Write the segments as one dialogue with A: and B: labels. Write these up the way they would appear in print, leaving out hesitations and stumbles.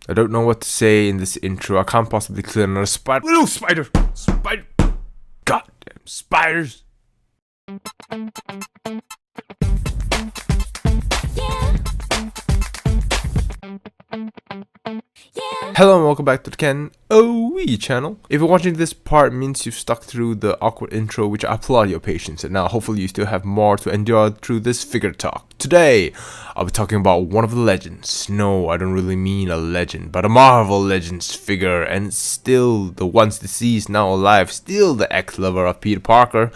A: I don't know what to say in this intro. I can't possibly clear another spider. Little spider! Spider! Goddamn spiders! Hello and welcome back to the KenOhWee Channel. If you're watching this part, it means you've stuck through the awkward intro, which I applaud your patience, and now hopefully you still have more to endure through this figure talk. Today, I'll be talking about one of the legends. No, I don't really mean a legend, but a Marvel Legends figure, and still the once deceased, now alive, still the ex-lover of Peter Parker.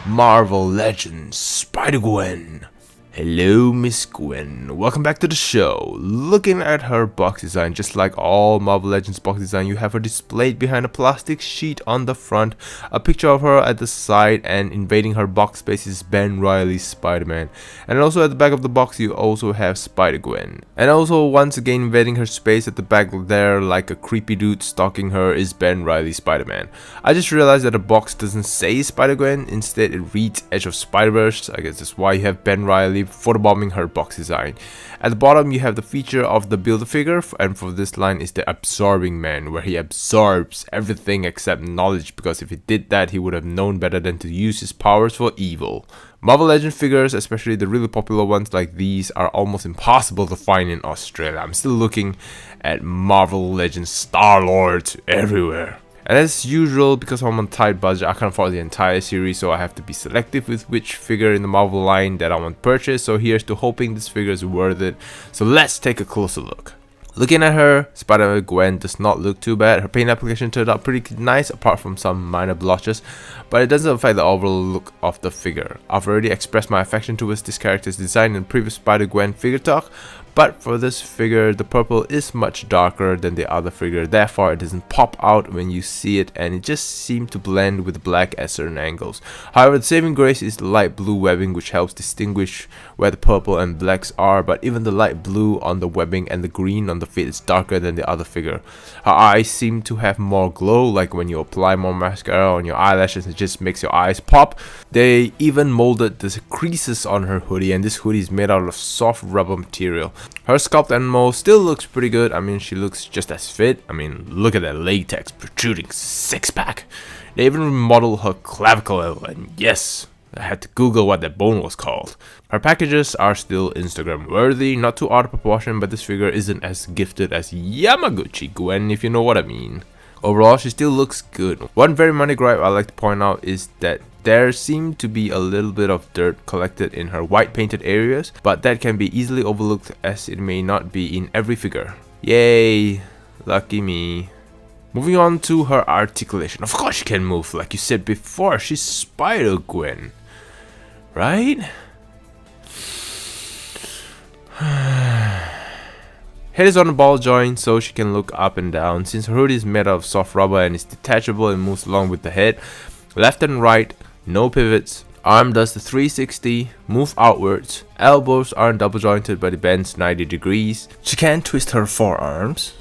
A: Marvel Legends Spider-Gwen. Hello, Miss Gwen. Welcome back to the show. Looking at her box design, just like all Marvel Legends box design, you have her displayed behind a plastic sheet on the front, a picture of her at the side, and invading her box space is Ben Reilly's Spider-Man. And also at the back of the box, you also have Spider-Gwen. And also once again invading her space at the back there, like a creepy dude stalking her, is Ben Reilly's Spider-Man. I just realized that the box doesn't say Spider-Gwen, instead it reads Edge of Spider-Verse. I guess that's why you have Ben Reilly photobombing her box design. At the bottom you have the feature of the Build-A-Figure, and for this line is the Absorbing Man, where he absorbs everything except knowledge, because if he did that he would have known better than to use his powers for evil. Marvel Legends figures, especially the really popular ones like these, are almost impossible to find in Australia. I'm still looking at Marvel Legends Star-Lords everywhere. And as usual, because I'm on a tight budget, I can't afford the entire series, so I have to be selective with which figure in the Marvel line that I want to purchase. So here's to hoping this figure is worth it. So let's take a closer look. Looking at her, Spider-Gwen does not look too bad. Her paint application turned out pretty nice, apart from some minor blotches, but it doesn't affect the overall look of the figure. I've already expressed my affection towards this character's design in previous Spider-Gwen figure talk, but for this figure, the purple is much darker than the other figure, therefore it doesn't pop out when you see it, and it just seems to blend with the black at certain angles. However, the saving grace is the light blue webbing, which helps distinguish where the purple and blacks are, but even the light blue on the webbing and the green on the feet is darker than the other figure. Her eyes seem to have more glow, like when you apply more mascara on your eyelashes, it just makes your eyes pop. They even molded the creases on her hoodie, and this hoodie is made out of soft rubber material. Her sculpt and mold still looks pretty good. I mean, she looks just as fit. I mean, look at that latex protruding six-pack. They even remodeled her clavicle, and yes, I had to Google what that bone was called. Her packages are still Instagram worthy, not too out of proportion, but this figure isn't as gifted as Yamaguchi Gwen, if you know what I mean. Overall, she still looks good. One very minor gripe I like to point out is that there seemed to be a little bit of dirt collected in her white painted areas, but that can be easily overlooked as it may not be in every figure. Yay, lucky me. Moving on to her articulation. Of course she can move, like you said before, she's Spider-Gwen, right? Head is on a ball joint so she can look up and down. Since her hoodie is made out of soft rubber and is detachable and moves along with the head, left and right, no pivots. Arm does the 360, move outwards. Elbows aren't double jointed but it bends 90 degrees. She can twist her forearms.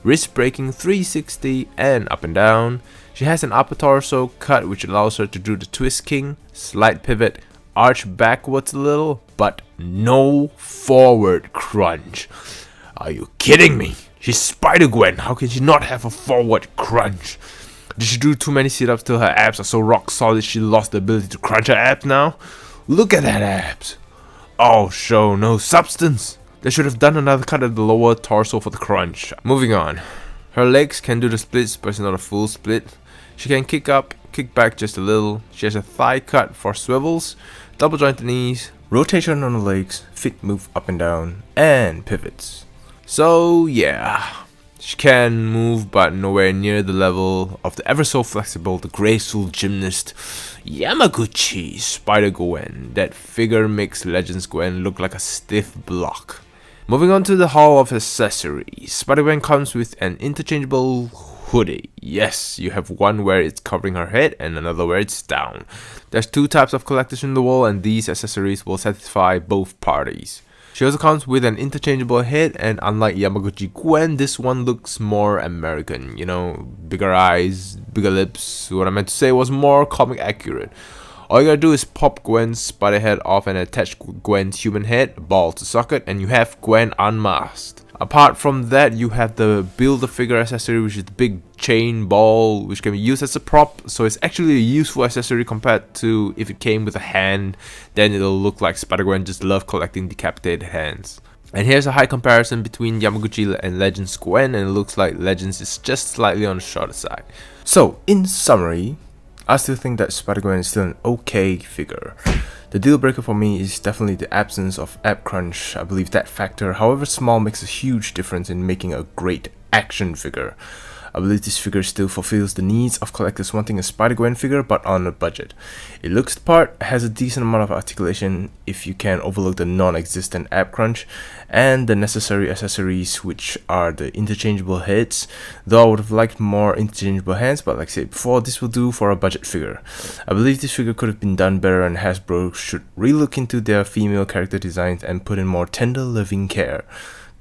A: Wrist breaking 360 and up and down. She has an upper torso cut which allows her to do the twist king, slight pivot, arch backwards a little, but no forward crunch. Are you kidding me? She's Spider-Gwen, how can she not have a forward crunch? Did she do too many sit-ups till her abs are so rock solid she lost the ability to crunch her abs now? Look at that abs. All show, no substance. They should have done another cut at the lower torso for the crunch. Moving on. Her legs can do the splits, but it's not a full split. She can kick up, kick back just a little. She has a thigh cut for swivels, double jointed knees, rotation on the legs, feet move up and down, and pivots. So yeah, she can move but nowhere near the level of the ever so flexible, the graceful gymnast Yamaguchi Spider-Gwen. That figure makes Legends Gwen look like a stiff block. Moving on to the hall of accessories. Spider-Gwen comes with an interchangeable hoodie. Yes, you have one where it's covering her head and another where it's down. There's two types of collectors in the wall, and these accessories will satisfy both parties. She also comes with an interchangeable head, and unlike Yamaguchi Gwen, this one looks more American, you know, bigger eyes, bigger lips. What I meant to say was more comic accurate. All you gotta do is pop Gwen's spider head off and attach Gwen's human head, ball to socket, and you have Gwen unmasked. Apart from that, you have the Build-A-Figure accessory, which is the big chain ball, which can be used as a prop. So it's actually a useful accessory compared to if it came with a hand, then it'll look like Spider-Gwen just love collecting decapitated hands. And here's a high comparison between Yamaguchi and Legends Gwen, and it looks like Legends is just slightly on the shorter side. So, in summary, I still think that Spider-Gwen is still an okay figure. The deal breaker for me is definitely the absence of app crunch. I believe that factor, however small, makes a huge difference in making a great action figure. I believe this figure still fulfills the needs of collectors wanting a Spider-Gwen figure but on a budget. It looks the part, has a decent amount of articulation if you can overlook the non-existent app crunch, and the necessary accessories, which are the interchangeable heads, though I would have liked more interchangeable hands, but like I said before, this will do for a budget figure. I believe this figure could have been done better, and Hasbro should relook into their female character designs and put in more tender loving care.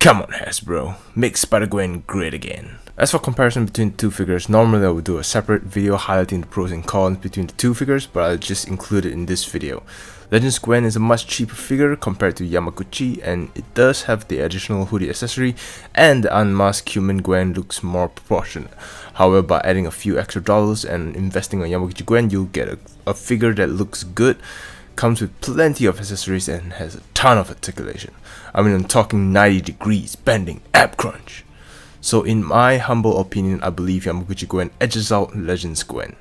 A: Come on Hasbro, make Spider-Gwen great again. As for comparison between the two figures, normally I would do a separate video highlighting the pros and cons between the two figures, but I'll just include it in this video. Legends Gwen is a much cheaper figure compared to Yamaguchi, and it does have the additional hoodie accessory, and the unmasked human Gwen looks more proportionate. However, by adding a few extra dollars and investing on Yamaguchi Gwen, you'll get a figure that looks good, comes with plenty of accessories, and has a ton of articulation. I mean, I'm talking 90 degrees bending app crunch. So in my humble opinion, I believe Yamaguchi Gwen edges out Legends Gwen.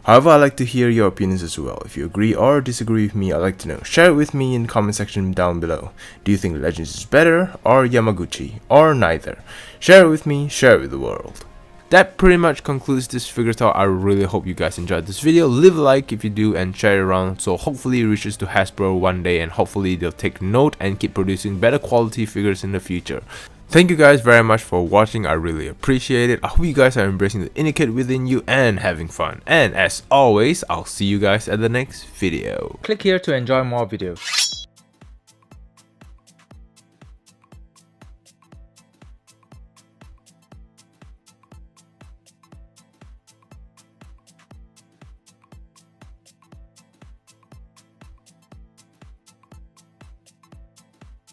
A: However, I'd like to hear your opinions as well. If you agree or disagree with me, I'd like to know. Share it with me in the comment section down below. Do you think Legends is better, or Yamaguchi, or neither? Share it with me, share it with the world. That pretty much concludes this figure talk. I really hope you guys enjoyed this video. Leave a like if you do and share it around, so hopefully it reaches to Hasbro one day, and hopefully they'll take note and keep producing better quality figures in the future. Thank you guys very much for watching. I really appreciate it. I hope you guys are embracing the inner kid within you and having fun. And as always, I'll see you guys at the next video.
B: Click here to enjoy more videos.